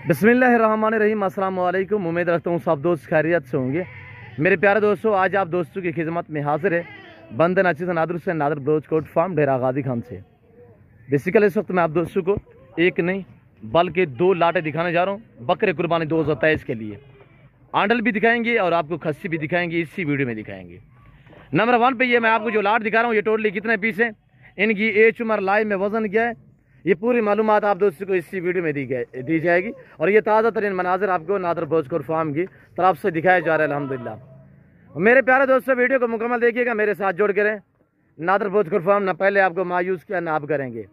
बिस्मिल्लाहिर्रहमानिर्रहीम। अस्सलाम वालेकुम। उम्मीद रखता हूँ सब दोस्त खैरियत से होंगे। मेरे प्यारे दोस्तों, आज आप दोस्तों की खिदमत में हाजिर है बंदन अचीज़ नादर से नादर ब्रोच कोट फार्म डेरा गाजी खान से। बेसिकली इस वक्त मैं आप दोस्तों को एक नहीं बल्कि दो लाटे दिखाने जा रहा हूँ बकरे कुर्बानी 2023 के लिए। आंडल भी दिखाएंगे और आपको खस्सी भी दिखाएंगे, इसी वीडियो में दिखाएंगे। नंबर 1 पे ये मैं आपको जो लाट दिखा रहा हूँ, ये टोटली कितने पीस हैं, इनकी एज उम्र लाइव में वजन क्या है, ये पूरी मालूमात आप दोस्तों को इसी वीडियो में दी जाएगी। और ये ताज़ा तरीन मनाजिर आपको नादर ब्रोच फार्म की तरफ से दिखाया जा रहा है अल्हम्दुलिल्लाह। मेरे प्यारे दोस्तों, वीडियो को मुकम्मल देखिएगा, मेरे साथ जुड़ के रहें। नादर ब्रोच फार्म न पहले आपको मायूस किया ना आप करेंगे।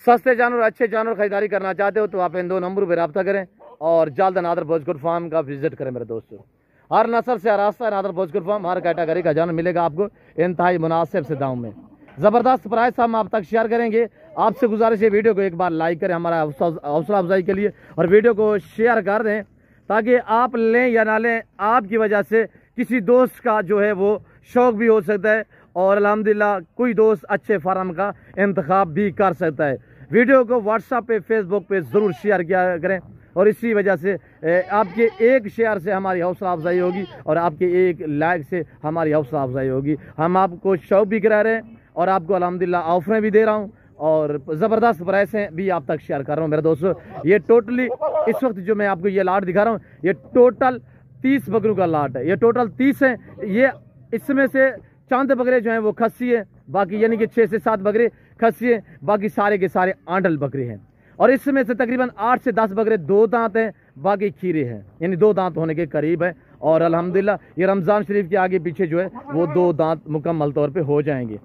सस्ते जानवर अच्छे जानवर खरीदारी करना चाहते हो तो आप इन दो नंबरों पर रब्ता करें और जल्द नादर ब्रोच फार्म का विजिट करें। मेरे दोस्तों, हर नस्ल से रास्ता नादर ब्रोच फार्म, हर कैटेगरी का जानवर मिलेगा आपको इंतहाई मुनासिब से दाम में। ज़बरदस्त प्राइस हम आप तक शेयर करेंगे। आपसे गुजारिश है वीडियो को एक बार लाइक करें हमारा हौसला अफजाई के लिए, और वीडियो को शेयर कर दें ताकि आप लें या ना लें, आपकी वजह से किसी दोस्त का जो है वो शौक़ भी हो सकता है और अल्हम्दुलिल्लाह कोई दोस्त अच्छे फार्म का इंतखाब भी कर सकता है। वीडियो को व्हाट्सएप पे फेसबुक पे ज़रूर शेयर किया करें, और इसी वजह से आपके एक शेयर से हमारी हौसला अफजाई होगी और आपके एक लाइक से हमारी हौसला अफजाई होगी। हम आपको शौक़ भी करा रहे हैं और आपको अल्हम्दुलिल्लाह ऑफरें भी दे रहा हूँ और ज़बरदस्त प्राइसें भी आप तक शेयर कर रहा हूँ। मेरे दोस्तों, ये टोटली इस वक्त जो मैं आपको ये लाट दिखा रहा हूँ, ये टोटल 30 बकरों का लाट है। ये टोटल 30 है। ये इसमें से चंद बकरे जो हैं वो खस्सी है, बाकी यानी कि 6 से 7 बकरे खस्सी है, बाकी सारे के सारे आंडल बकरे हैं। और इसमें से तकरीबन 8 से 10 बकरे 2 दांत हैं, बाकी खीरे हैं, यानी 2 दांत होने के करीब है। और अल्हम्दुलिल्लाह ये रमज़ान शरीफ के आगे पीछे जो है वो 2 दांत मुकम्मल तौर पर हो जाएंगे।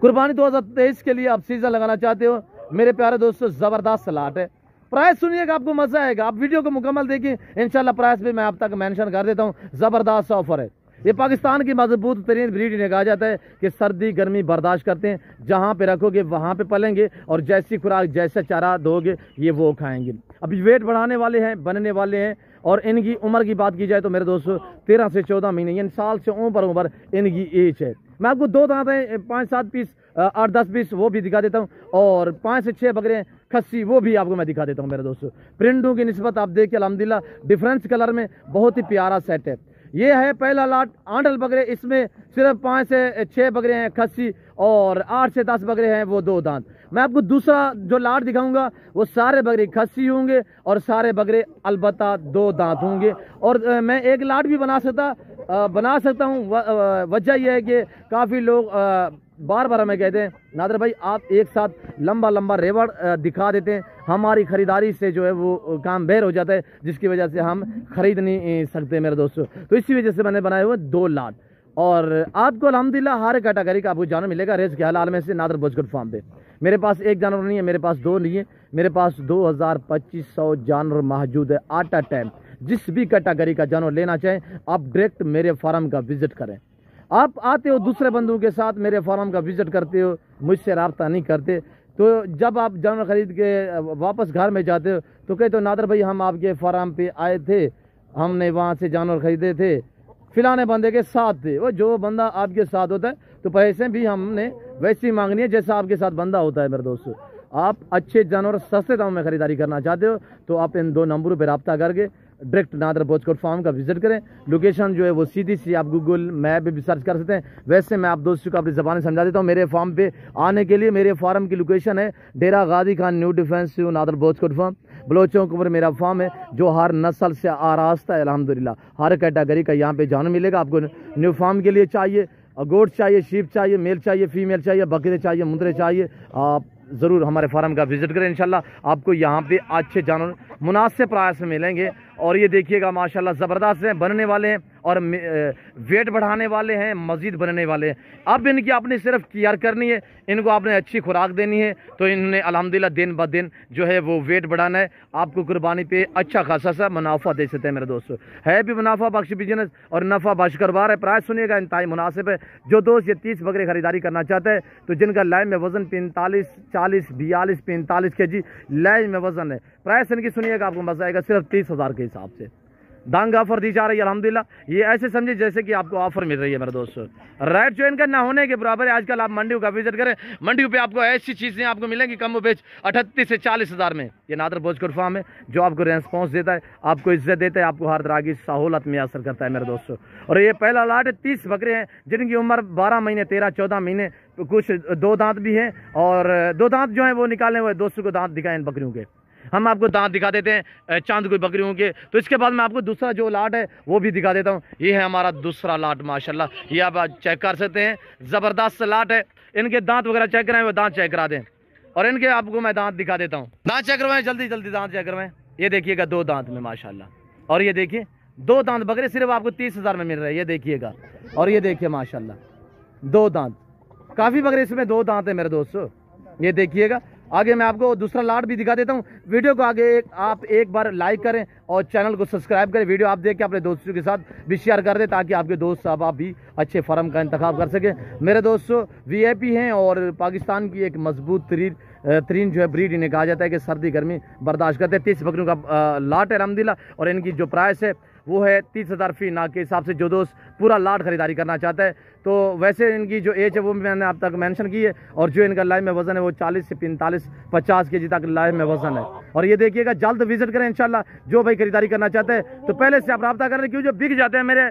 कुर्बानी 2023 के लिए आप सीजन लगाना चाहते हो मेरे प्यारे दोस्तों, ज़बरदस्त लाट है। प्राइस सुनिएगा, आपको मज़ा आएगा। आप वीडियो को मुकम्मल देखिए, इंशाल्लाह प्राइस भी मैं आप तक मेंशन कर देता हूँ। ज़बरदस्त ऑफर है। ये पाकिस्तान की मजबूत तरीन ब्रीड इन्हें कहा जाता है कि सर्दी गर्मी बर्दाश्त करते हैं, जहाँ पे रखोगे वहाँ पे पलेंगे और जैसी खुराक जैसा चारा दोगे ये वो खाएंगे। अभी वेट बढ़ाने वाले हैं, बनने वाले हैं। और इनकी उम्र की बात की जाए तो मेरे दोस्तों 13 से 14 महीने यानी साल से ऊपर इनकी एज है। मैं आपको 2 दांत हैं, 5-7 पीस 8-10 पीस वो भी दिखा देता हूँ, और 5 से 6 बकरे खस्सी वो भी आपको मैं दिखा देता हूँ। मेरे दोस्तों, प्रिंटों की निस्बत आप देखिए अल्हम्दुलिल्लाह डिफरेंस कलर में बहुत ही प्यारा सेट है। ये है पहला लाट आंडल बकरे, इसमें सिर्फ 5 से 6 बकरे हैं खस्सी और 8 से 10 बकरे हैं वो 2 दांत। मैं आपको दूसरा जो लाट दिखाऊंगा वो सारे बकरे खस्सी होंगे और सारे बकरे अलबत्ता 2 दांत होंगे। और मैं एक लाट भी बना सकता हूँ। वजह यह है कि काफ़ी लोग बार बार हमें कहते हैं नादर भाई आप एक साथ लंबा रेवड़ दिखा देते हैं, हमारी ख़रीदारी से जो है वो काम बेर हो जाता है, जिसकी वजह से हम ख़रीद नहीं सकते मेरे दोस्तों। तो इसी वजह से मैंने बनाए हुए 2 लाट। और आपको अल्हम्दुलिल्लाह हर कैटेगरी का आपको जानवर मिलेगा रेस के हलाल में से नादर ब्रोच फार्म पे। मेरे पास एक जानवर नहीं है, मेरे पास 2 नहीं है, मेरे पास 2500 जानवर मौजूद है एट अ टाइम। जिस भी कैटेगरी का जानवर लेना चाहें आप डायरेक्ट मेरे फार्म का विजिट करें। आप आते हो दूसरे बंदों के साथ मेरे फार्म का विजिट करते हो, मुझसे रब्ता नहीं करते, तो जब आप जानवर खरीद के वापस घर में जाते हो तो कहते हो नादर भाई हम आपके फार्म पे आए थे, हमने वहाँ से जानवर खरीदे थे, फिलाने बंदे के साथ थे। वो जो बंदा आपके साथ होता है तो पैसे भी हमने वैसे ही मांगनी है जैसा आपके साथ बंदा होता है। मेरे दोस्तों, आप अच्छे जानवर सस्ते दाम में खरीदारी करना चाहते हो तो आप इन 2 नंबरों पर रब्ता करके डायरेक्ट नादर ब्रोच फार्म का विजिट करें। लोकेशन जो है वो सीधी सी आप गूगल मैप पे भी सर्च कर सकते हैं। वैसे मैं आप दोस्तों को अपनी ज़बान समझा देता हूँ। मेरे फार्म पे आने के लिए मेरे फार्म की लोकेशन है डेरा गाजी खान न्यू डिफेंस नादर ब्रोच फार्म, बलोचों के ऊपर मेरा फार्म है जो हर नस्ल से आरास्ता है अल्हम्दुलिल्लाह। हर कैटेगरी का यहाँ पे जानवर मिलेगा। आपको न्यू फार्म के लिए चाहिए गोट चाहिए, शीप चाहिए, मेल चाहिए, फीमेल चाहिए, बकरे चाहिए, मुंदरे चाहिए, आप ज़रूर हमारे फार्म का विजिट करें। इंशाल्लाह आपको यहाँ पे अच्छे जानवर मुनासिब प्राइस में मिलेंगे। और ये देखिएगा माशाल्लाह ज़बरदस्त हैं, बनने वाले हैं और वेट बढ़ाने वाले हैं, मज़ीद बनने वाले हैं। अब इनकी आपने सिर्फ केयर करनी है, इनको आपने अच्छी खुराक देनी है तो इन्होंने अल्हम्दुलिल्लाह दिन ब दिन जो है वो वेट बढ़ाना है। आपको कुर्बानी पे अच्छा खासा सा मुनाफा दे सकते हैं मेरे दोस्तों। है भी मुनाफा बख्श बिजनेस और नफ़ा बख्श कारोबार है। प्राइस सुनिएगा इंतहाई मुनासिब है। जो दोस्त ये 30 बकरे खरीदारी करना चाहते हैं तो जिनका लाइन में वज़न 45, 40, 42, 45 kg लाइन में वज़न है, प्राइस इनकी सुनिएगा आपको मज़ा आएगा सिर्फ 30,000 के हिसाब से। दांग ऑफर दी जा रही है अल्हम्दुलिल्लाह। ये ऐसे समझे जैसे कि आपको ऑफर मिल रही है मेरे दोस्तों। राइट जो इनका ना होने के बराबर है। आजकल आप मंडियों का विजिट करें, मंडियों पे आपको ऐसी चीज़ें आपको मिलेंगी कम बेच 38 से 40 हज़ार में। ये नादर भोजकोट फार्म है जो आपको रेस्पॉन्स देता है, आपको इज्जत देता है, आपको हर तरह की सहूलत मैसर करता है मेरे दोस्तों। और ये पहला लाट है, 30 बकरे हैं जिनकी उम्र 12 महीने 13-14 महीने, कुछ 2 दांत भी हैं और 2 दांत जो हैं वो निकालने हुए। दोस्तों को दांत दिखाएं इन बकरियों के, हम आपको दांत दिखा देते हैं चांद कोई बकरियों के। तो इसके बाद मैं आपको दूसरा जो लाट है वो भी दिखा देता हूँ। ये है हमारा दूसरा लाट माशाल्लाह, ये आप चेक कर सकते हैं, ज़बरदस्त लाट है। इनके दांत वगैरह चेक कराएं, वो दांत चेक करा दें और इनके आपको मैं दांत दिखा देता हूँ। दांत चेक करवाएं, जल्दी जल्दी दांत चेक करवाएं। ये देखिएगा 2 दांत में माशाल्लाह। और ये देखिए 2 दांत बकरे सिर्फ आपको 30 हज़ार में मिल रहे हैं, ये देखिएगा। और ये देखिए माशाल्लाह 2 दांत, काफ़ी बकरे इसमें 2 दांत है मेरे दोस्तों, ये देखिएगा। आगे मैं आपको दूसरा लाट भी दिखा देता हूँ। वीडियो को आगे आप एक बार लाइक करें और चैनल को सब्सक्राइब करें। वीडियो आप देख के अपने दोस्तों के साथ भी शेयर कर दें ताकि आपके दोस्त साहब आप भी अच्छे फार्म का इंतखाब कर सकें। मेरे दोस्तों वीआईपी हैं और पाकिस्तान की एक मजबूत तरीन जो है ब्रीड इन्हें कहा जाता है कि सर्दी गर्मी बर्दाश्त करते हैं। 30 बकरियों का लाट है अल्हम्दुलिल्लाह। और इनकी जो प्राइस है वो है 30 हज़ार फी नाग के हिसाब से। जो दोस्त पूरा लाट खरीदारी करना चाहता है तो वैसे इनकी जो एज है वो मैंने आप तक मेंशन की है। और जो इनका लाइव में वज़न है वो 40 से 45-50 के जी तक लाइव में वज़न है। और ये देखिएगा, जल्द विजिट करें इंशाल्लाह। जो भाई खरीदारी करना चाहते हैं तो पहले से आप रब्ता करें, क्यों जो बिक जाते हैं मेरे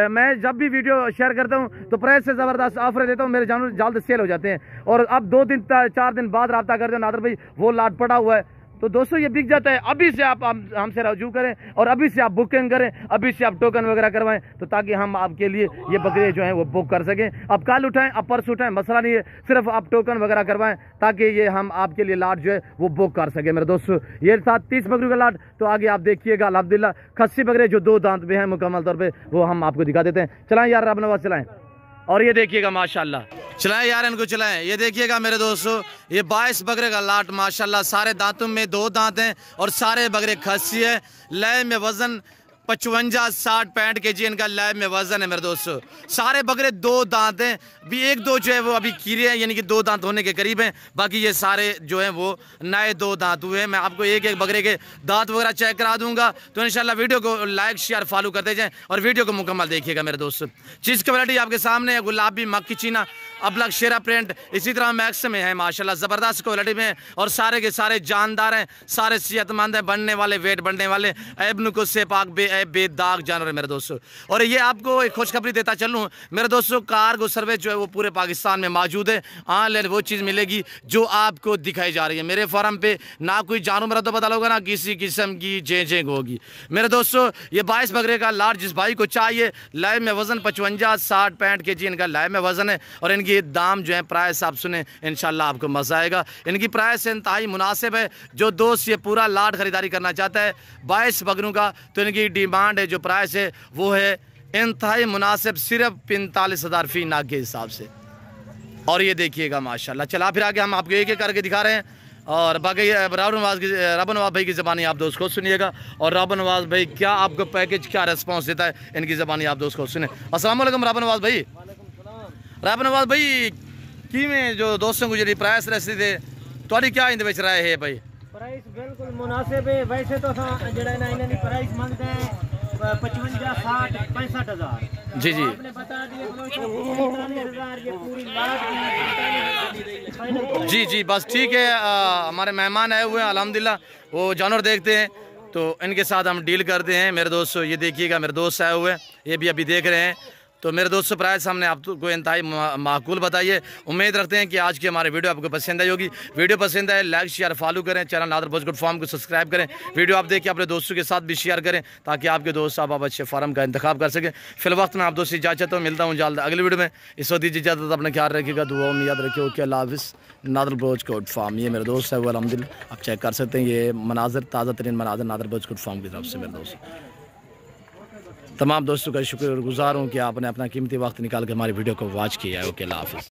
मैं जब भी वीडियो शेयर करता हूँ तो प्राइस से ज़बरदस्त ऑफर देता हूँ, मेरे जानवर जल्द सेल हो जाते हैं। और अब 2 दिन 4 दिन बाद रब्ता करते हैं नादर भाई वो लाट पड़ा हुआ है, तो दोस्तों ये बिक जाता है। अभी से आप हमसे रजू करें और अभी से आप बुकिंग करें, अभी से आप टोकन वगैरह करवाएं तो ताकि हम आपके लिए ये बकरे जो हैं वो बुक कर सकें। अब कल उठाएं, अब परसों उठाएं, मसला नहीं है, सिर्फ आप टोकन वगैरह करवाएं ताकि ये हम आपके लिए लाट जो है वो बुक कर सकें मेरे दोस्तों। ये था 30 बकरियों का लाट। तो आगे आप देखिएगा अल्हम्दुलिल्लाह खस्सी बकरे जो 2 दांत में हैं मुकम्मल तौर पर, वो हम आपको दिखा देते हैं। चलाएं यार रब नवाज, चलाएं। और ये देखिएगा माशाल्लाह, चलाएं यार इनको चलाएं। ये देखिएगा मेरे दोस्तों, ये 22 बकरे का लाट माशाल्लाह। सारे दांतों में 2 दांत हैं और सारे बकरे खस्सी है। लय में वजन 55-60-65 kg इनका लैब में वजन है मेरे दोस्तों। सारे बकरे 2 दांत हैं, भी 1-2 जो है वो अभी कीरे हैं, यानी कि 2 दांत होने के करीब हैं। बाकी ये सारे जो हैं वो नए 2 दांत हुए हैं। मैं आपको एक एक बकरे के दांत वगैरह चेक करा दूंगा। तो इंशाल्लाह वीडियो को लाइक शेयर फॉलो करते जाएं और वीडियो को मुकम्मल देखिएगा मेरे दोस्तों। चीज़ की वैरायटी आपके सामने है, गुलाबी मक्की चीना अबलग शेरा प्रिंट, इसी तरह मैक्स में है माशाल्लाह, ज़बरदस्त क्वालिटी में। और सारे के सारे जानदार हैं, सारे सेहतमंद हैं, बनने वाले, वेट बढ़ने वाले, ऐब नुकुस से पाक बेदाग जानवर है मेरे दोस्तों। और ये आपको एक खुशखबरी देता चलूँ मेरे दोस्तों, कार्गो सर्वे जो है वो पूरे पाकिस्तान में मौजूद है। ऑनलाइन वो चीज़ मिलेगी जो आपको दिखाई जा रही है। मेरे फार्म पे ना कोई जानवर मेरा तो पता होगा, ना किसी किस्म की जेंग होगी मेरे दोस्तों। ये 22 बकरे का लाट जिस भाई को चाहिए, लाइव में वजन 55-60-65 kg इनका लाइव में वजन है। और इनकी दाम जो है प्राइस आप सुने इंशाल्लाह आपको मजा आएगा। इनकी प्राइस इंतहाई मुनासिब है। जो दोस्त ये पूरा लाट खरीदारी करना चाहता है 22 बकरों का, तो इनकी डिमांड है, जो प्राइस है वो है इंतहाई मुनासिब, सिर्फ 45 हज़ार फी नाग के हिसाब से। और ये देखिएगा माशाल्लाह। चला फिर आगे हम आपको एक एक करके दिखा रहे हैं। और बाकी रब नवाज भाई की ज़बानी आप दोस्त को सुनिएगा। और रब नवाज भाई क्या आपको पैकेज क्या रिस्पॉन्स देता है, इनकी ज़बानी आप दोस्त को सुने। अस्सलाम वालेकुम रब नवाज भाई। रब नवाज भाई की में जो दोस्तों को जी प्राइस रसी थे थोड़ी क्या इंद बेच रहे है भाई? प्राइस बिल्कुल मुनासिब है। वैसे तो जड़ा ना इन्होंने प्राइस मांगते हैं 55-60-65 हज़ार। जी जी आपने बता दिया 45,000 ये पूरी लाट। जी जी बस ठीक है। हमारे मेहमान आए हुए हैं अल्हम्दुलिल्लाह, वो जानवर देखते हैं तो इनके साथ हम डील करते हैं मेरे दोस्तों। ये देखिएगा मेरे दोस्त आए हुए हैं, ये भी अभी देख रहे हैं। तो मेरे दोस्तों प्राइस हमने आपको इंतहाई माकूल बताइए। उम्मीद रखते हैं कि आज की हमारी वीडियो आपको पसंद आई होगी। वीडियो पसंद आए लाइक शेयर फॉलो करें, चैनल नादर भोजकोट फार्म को सब्सक्राइब करें। वीडियो आप देख के अपने दोस्तों के साथ भी शेयर करें ताकि आपके दोस्त आप अच्छे फार्म का इंतखाब कर सकें। फिल वक्त में आप दोस्त इजाज़त हो, मिलता हूँ जल्द अगली वीडियो में। इस वक्त दीजिए इजाज़त, अपना ख्याल रखिएगा, दुआ में याद रखिए। ओके अल्लाह हाफ़िज़। नादर भोजकोट फार्म, ये मेरे दोस्त है वो अल्हम्दुलिल्लाह आप चेक कर सकते हैं। ये मनाजर ताज़ा तरीन मनाजर नादर भोजकोट फार्म की तरफ से मेरे दोस्त। तमाम दोस्तों का शुक्रगुजार हूँ कि आपने अपना कीमती वक्त निकाल के हमारी वीडियो को वॉच किया है। ओके अल्लाह हाफ़िज़।